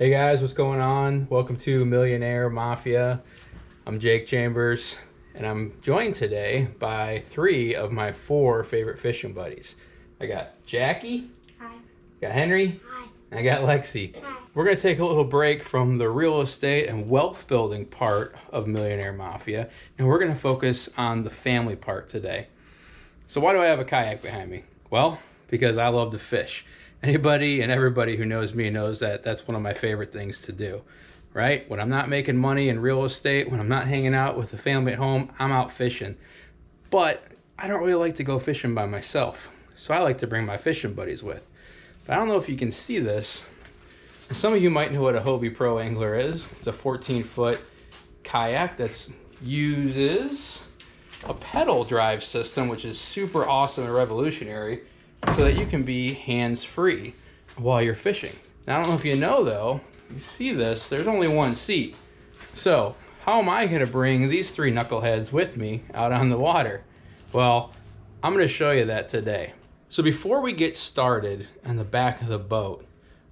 Hey guys, what's going on? Welcome to Millionaire Mafia. I'm Jake Chambers, and I'm joined today by 3 of my 4 favorite fishing buddies. I got Jackie. Hi. Got Henry. Hi. And I got Lexi. Hi. We're going to take a little break from the real estate and wealth building part of Millionaire Mafia, and we're going to focus on the family part today. So why do I have a kayak behind me? Well, because I love to fish. Anybody and everybody who knows me knows that that's one of my favorite things to do, right? When I'm not making money in real estate, when I'm not hanging out with the family at home, I'm out fishing. But I don't really like to go fishing by myself, so I like to bring my fishing buddies with. But I don't know if you can see this. Some of you might know what a Hobie Pro Angler is. It's a 14-foot kayak that uses a pedal drive system, which is super awesome and revolutionary, so that you can be hands-free while you're fishing. Now, I don't know if you know though, you see this, there's only one seat. So how am I gonna bring these 3 knuckleheads with me out on the water? Well, I'm gonna show you that today. So before we get started on the back of the boat,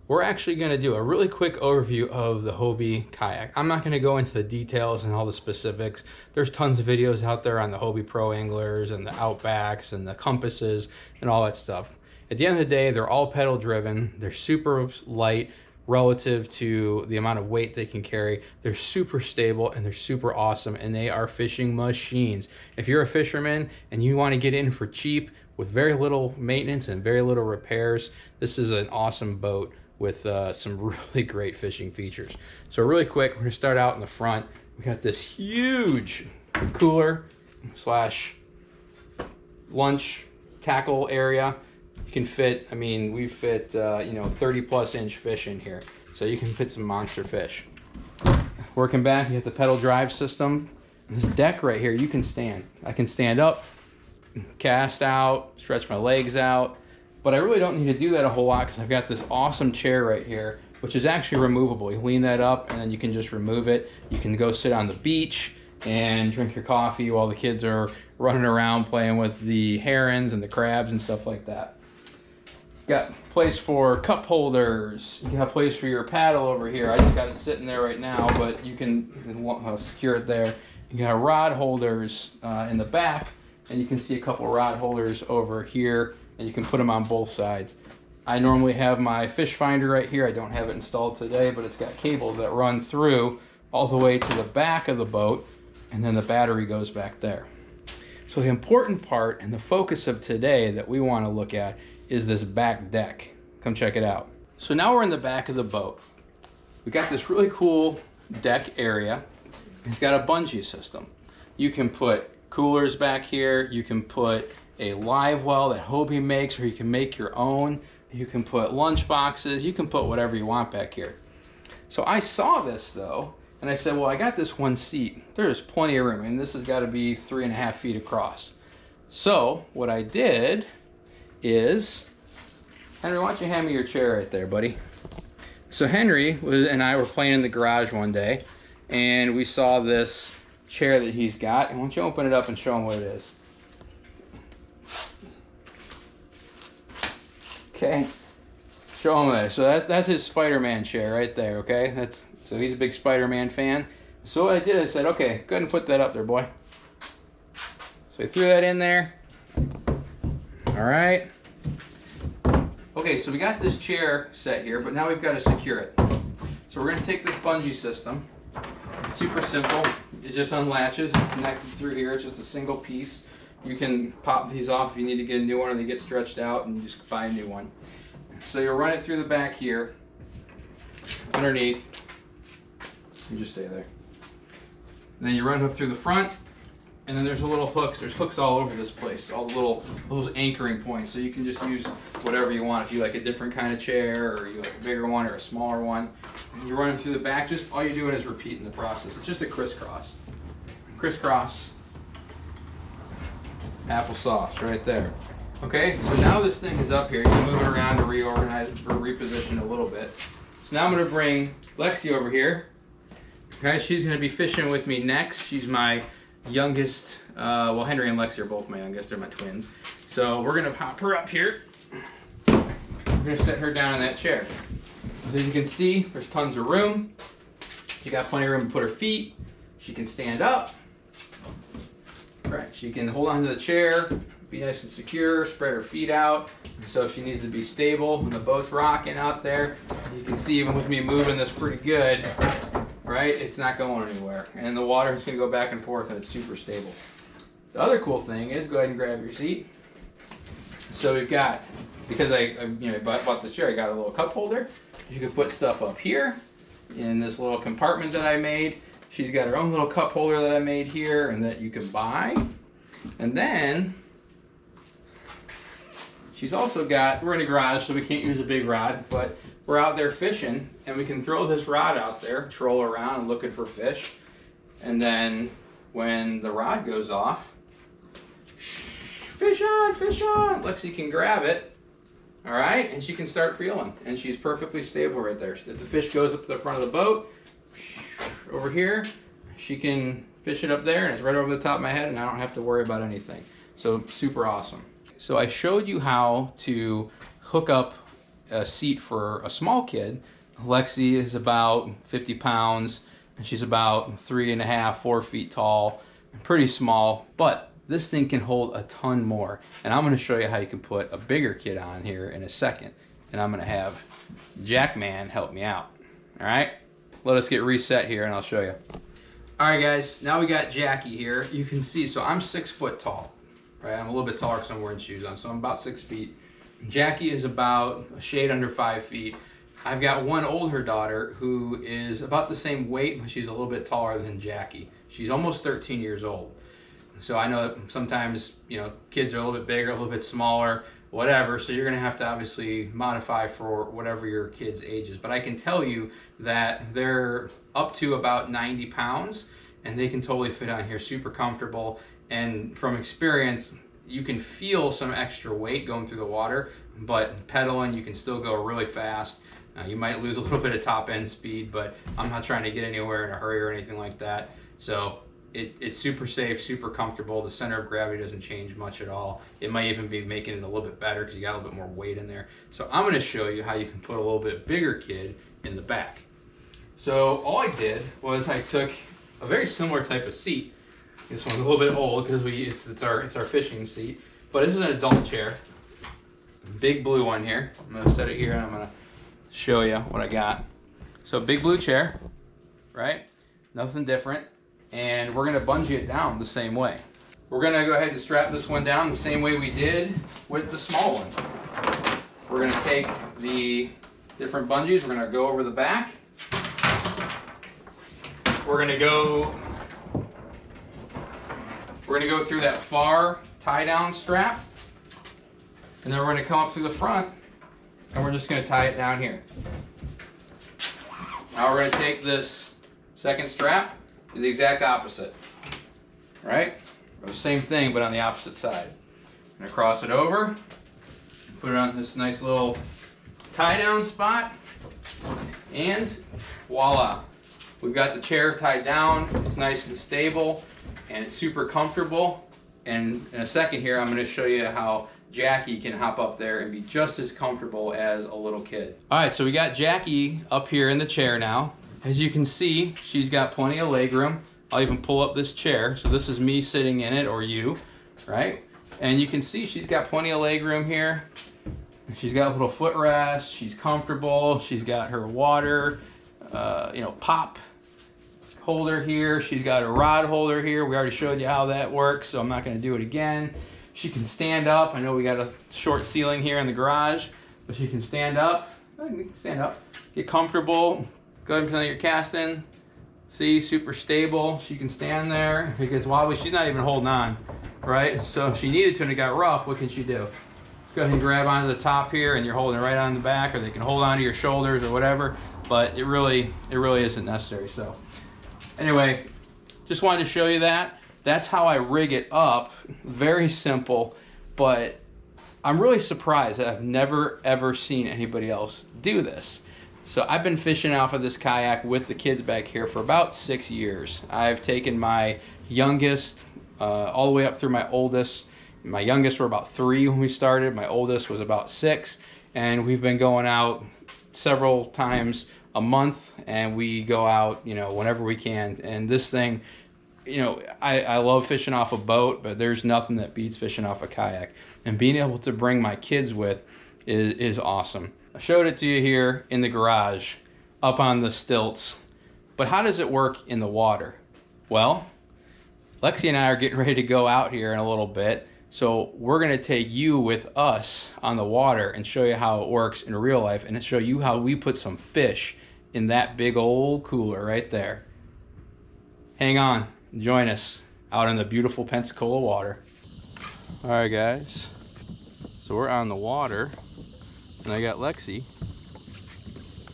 we're actually going to do a really quick overview of the Hobie kayak. I'm not going to go into the details and all the specifics. There's tons of videos out there on the Hobie Pro Anglers and the Outbacks and the compasses and all that stuff. At the end of the day, they're all pedal driven. They're super light relative to the amount of weight they can carry. They're super stable and they're super awesome, and they are fishing machines. If you're a fisherman and you want to get in for cheap with very little maintenance and very little repairs, this is an awesome boat with some really great fishing features. So really quick, we're gonna start out in the front. We got this huge cooler slash lunch tackle area. You can fit, I mean, we fit 30+ inch fish in here. So you can fit some monster fish. Working back, you have the pedal drive system. This deck right here, you can stand. I can stand up, cast out, stretch my legs out. But I really don't need to do that a whole lot because I've got this awesome chair right here, which is actually removable. You lean that up and then you can just remove it. You can go sit on the beach and drink your coffee while the kids are running around playing with the herons and the crabs and stuff like that. Got place for cup holders. You got a place for your paddle over here. I just got it sitting there right now, but you can secure it there. You got rod holders in the back, and you can see a couple rod holders over here, and you can put them on both sides. I normally have my fish finder right here. I don't have it installed today, but it's got cables that run through all the way to the back of the boat, and then the battery goes back there. So the important part and the focus of today that we want to look at is this back deck. Come check it out. So now we're in the back of the boat. We got this really cool deck area. It's got a bungee system. You can put coolers back here. You can put a live well that Hobie makes, or you can make your own. You can put lunch boxes. You can put whatever you want back here. So I saw this though, and I said, well, I got this one seat. There's plenty of room, and this has got to be 3.5 feet across. So what I did is, Henry, why don't you hand me your chair right there, buddy? So Henry and I were playing in the garage one day, and we saw this chair that he's got. And why don't you open it up and show him what it is? Okay, show him there. So that's his Spider-Man chair right there, okay? So he's a big Spider-Man fan. So what I did, I said, okay, go ahead and put that up there, boy. So I threw that in there. All right. Okay, so we got this chair set here, but now we've got to secure it. So we're gonna take this bungee system. It's super simple. It just unlatches, it's connected through here. It's just a single piece. You can pop these off if you need to get a new one, or they get stretched out, and just buy a new one. So you'll run it through the back here, underneath. You just stay there. And then you run up through the front, and then there's a little hooks. There's hooks all over this place, all the those anchoring points. So you can just use whatever you want. If you like a different kind of chair, or you like a bigger one or a smaller one. And you run it through the back. Just all you're doing is repeating the process. It's just a crisscross. Crisscross. Applesauce right there. Okay, so now this thing is up here. You can move it around to reorganize or reposition a little bit. So now I'm going to bring Lexi over here. Okay, she's going to be fishing with me next. She's my youngest. Well, Henry and Lexi are both my youngest. They're my twins. So we're going to pop her up here. We're going to set her down in that chair. As you can see, there's tons of room. She got plenty of room to put her feet. She can stand up. Right, she can hold onto the chair, be nice and secure, spread her feet out. So if she needs to be stable when the boat's rocking out there, you can see even with me moving this pretty good, right, it's not going anywhere. And the water is going to go back and forth and it's super stable. The other cool thing is, go ahead and grab your seat. So we've got, because I bought this chair, I got a little cup holder. You can put stuff up here in this little compartment that I made. She's got her own little cup holder that I made here and that you can buy. And then she's also got, we're in a garage so we can't use a big rod, but we're out there fishing and we can throw this rod out there, troll around looking for fish. And then when the rod goes off, fish on, Lexi can grab it, all right, and she can start reeling, and she's perfectly stable right there. If the fish goes up to the front of the boat, over here, she can fish it up there, and it's right over the top of my head, and I don't have to worry about anything. So super awesome. So I showed you how to hook up a seat for a small kid. Lexi is about 50 pounds, and she's about 3.5, 4 feet tall, and pretty small, but this thing can hold a ton more. And I'm gonna show you how you can put a bigger kid on here in a second. And I'm gonna have Jackman help me out, all right? Let us get reset here and I'll show you. All right guys, now we got Jackie here. You can see, so I'm 6 foot tall, right? I'm a little bit taller because I'm wearing shoes on, so I'm about 6 feet. Jackie is about a shade under 5 feet. I've got one older daughter who is about the same weight, but she's a little bit taller than Jackie. She's almost 13 years old. So I know that sometimes, kids are a little bit bigger, a little bit smaller, whatever. So you're going to have to obviously modify for whatever your kid's age is. But I can tell you that they're up to about 90 pounds and they can totally fit on here, super comfortable. And from experience, you can feel some extra weight going through the water, but pedaling, you can still go really fast. You might lose a little bit of top end speed, but I'm not trying to get anywhere in a hurry or anything like that. So it's super safe, super comfortable. The center of gravity doesn't change much at all. It might even be making it a little bit better because you got a little bit more weight in there. So I'm going to show you how you can put a little bit bigger kid in the back. So all I did was I took a very similar type of seat. This one's a little bit old because it's our fishing seat, but this is an adult chair. Big blue one here. I'm going to set it here and I'm going to show you what I got. So big blue chair, right? Nothing different. And we're gonna bungee it down the same way. We're gonna go ahead and strap this one down the same way we did with the small one. We're gonna take the different bungees, we're gonna go over the back. We're gonna go through that far tie down strap. And then we're gonna come up through the front and we're just gonna tie it down here. Now we're gonna take this second strap, do the exact opposite, right? Or same thing, but on the opposite side. I'm gonna cross it over, put it on this nice little tie-down spot, and voila. We've got the chair tied down, it's nice and stable, and it's super comfortable. And in a second here, I'm gonna show you how Jackie can hop up there and be just as comfortable as a little kid. All right, so we got Jackie up here in the chair now. As you can see, she's got plenty of leg room. I'll even pull up this chair. So this is me sitting in it, or you, right? And you can see she's got plenty of leg room here. She's got a little footrest. She's comfortable. She's got her water, pop holder here. She's got a rod holder here. We already showed you how that works, so I'm not going to do it again. She can stand up. I know we got a short ceiling here in the garage, but she can stand up. Stand up. Get comfortable. Go ahead and put your cast in. See, super stable. She can stand there. If it gets wobbly, she's not even holding on, right? So if she needed to and it got rough, what can she do? Let's go ahead and grab onto the top here and you're holding it right on the back, or they can hold onto your shoulders or whatever, but it really isn't necessary. So anyway, just wanted to show you that. That's how I rig it up. Very simple, but I'm really surprised that I've never ever seen anybody else do this. So I've been fishing off of this kayak with the kids back here for about 6 years. I've taken my youngest all the way up through my oldest. My youngest were about 3 when we started. My oldest was about 6. And we've been going out several times a month, and we go out, you know, whenever we can. And this thing, you know, I love fishing off a boat, but there's nothing that beats fishing off a kayak. And being able to bring my kids with is awesome. I showed it to you here in the garage, up on the stilts. But how does it work in the water? Well, Lexi and I are getting ready to go out here in a little bit. So we're gonna take you with us on the water and show you how it works in real life, and show you how we put some fish in that big old cooler right there. Hang on, join us out in the beautiful Pensacola water. All right, guys, so we're on the water, and I got Lexi,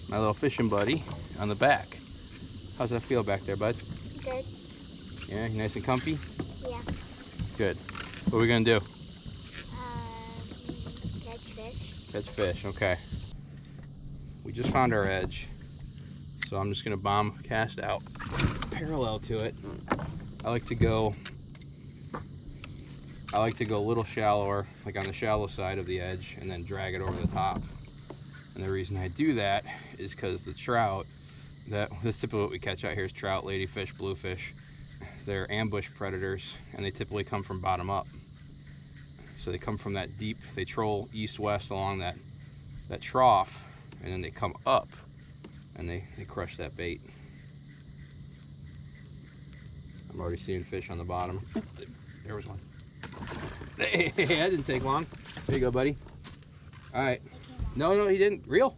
my little fishing buddy, on the back. How's that feel back there, bud? Good. Yeah, you nice and comfy? Yeah. Good. What are we gonna do? Catch fish. Catch fish, okay. We just found our edge, so I'm just gonna bomb cast out parallel to it. I like to go a little shallower, like on the shallow side of the edge, and then drag it over the top. And the reason I do that is because the trout, this typically what we catch out here is trout, ladyfish, bluefish. They're ambush predators, and they typically come from bottom up. So they come from that deep, they troll east-west along that trough, and then they come up and they crush that bait. I'm already seeing fish on the bottom. There was one. Hey, that didn't take long. There you go, buddy. All right. No, he didn't. Reel.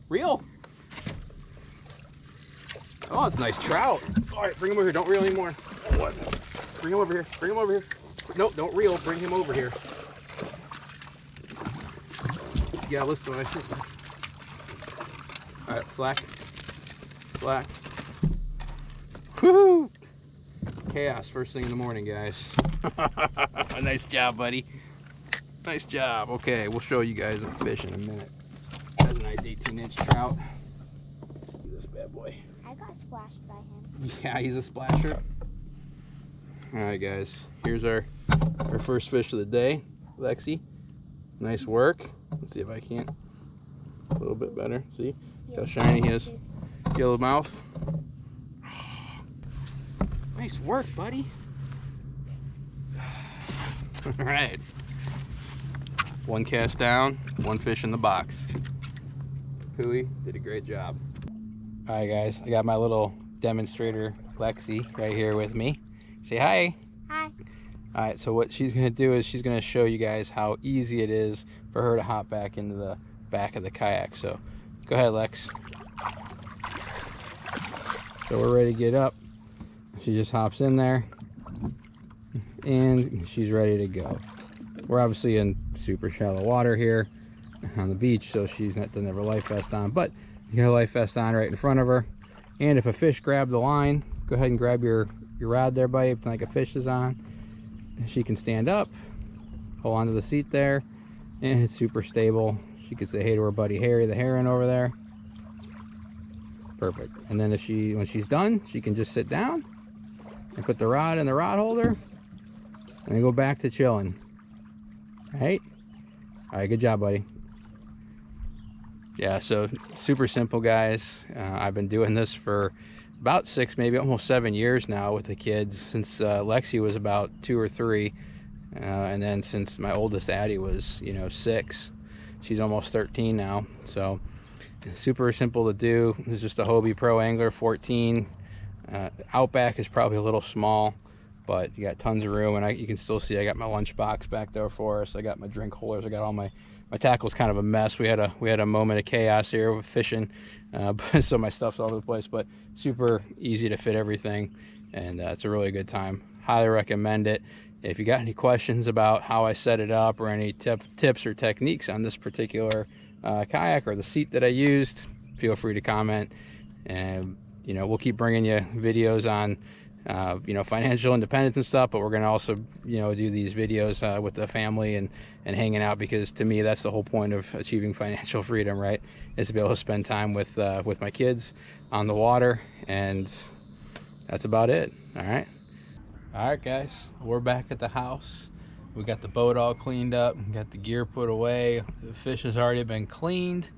Oh, it's a nice trout. All right, bring him over here. Don't reel anymore. What? Bring him over here. Nope, don't reel. Bring him over here. Yeah, listen to what I said. All right, slack. Woohoo! Chaos first thing in the morning, guys. Nice job, buddy. Nice job. Okay, we'll show you guys a fish in a minute. That's a nice 18-inch trout. Look at this bad boy. I got splashed by him. Yeah, he's a splasher. All right, guys. Here's our first fish of the day, Lexi. Nice work. Let's see if I can't. A little bit better. See how shiny he is. Yellow mouth. Nice work, buddy. All right. One cast down, one fish in the box. Pooey did a great job. All right, guys. I got my little demonstrator, Lexi, right here with me. Say hi. Hi. All right, so what she's gonna do is she's gonna show you guys how easy it is for her to hop back into the back of the kayak. So go ahead, Lex. So we're ready to get up. She just hops in there and she's ready to go. We're obviously in super shallow water here on the beach, so she doesn't have her life vest on, but you got a life vest on right in front of her. And if a fish grabbed the line, go ahead and grab your rod there, buddy, like a fish is on. She can stand up, hold onto the seat there, and it's super stable. She could say hey to her buddy Harry the heron over there. Perfect. And then when she's done, she can just sit down and put the rod in the rod holder and then go back to chilling. All right, good job, buddy. Yeah, so super simple, guys. I've been doing this for about 6, maybe almost 7 years now with the kids, since Lexi was about 2 or 3, and then since my oldest Addie was 6. She's almost 13 now. So super simple to do. This is just a Hobie Pro Angler 14. Outback is probably a little small, but you got tons of room, and you can still see I got my lunch box back there for us. I got my drink holders. I got all my tackle's kind of a mess. We had a moment of chaos here with fishing, so my stuff's all over the place. But super easy to fit everything, and it's a really good time. Highly recommend it. If you got any questions about how I set it up or any tips or techniques on this particular kayak or the seat that I used, feel free to comment. And we'll keep bringing you videos on financial independence and stuff, but we're going to also do these videos with the family and hanging out, because to me that's the whole point of achieving financial freedom, right? Is to be able to spend time with my kids on the water, and that's about it. All right, guys, we're back at the house. We got the boat all cleaned up, got the gear put away, the fish has already been cleaned.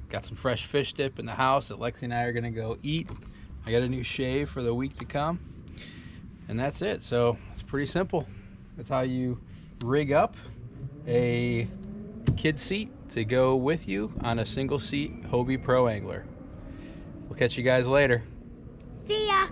Got some fresh fish dip in the house that Lexi and I are gonna go eat. I got a new shave for the week to come. And that's it. So it's pretty simple. That's how you rig up a kid seat to go with you on a single seat Hobie Pro Angler. We'll catch you guys later. See ya.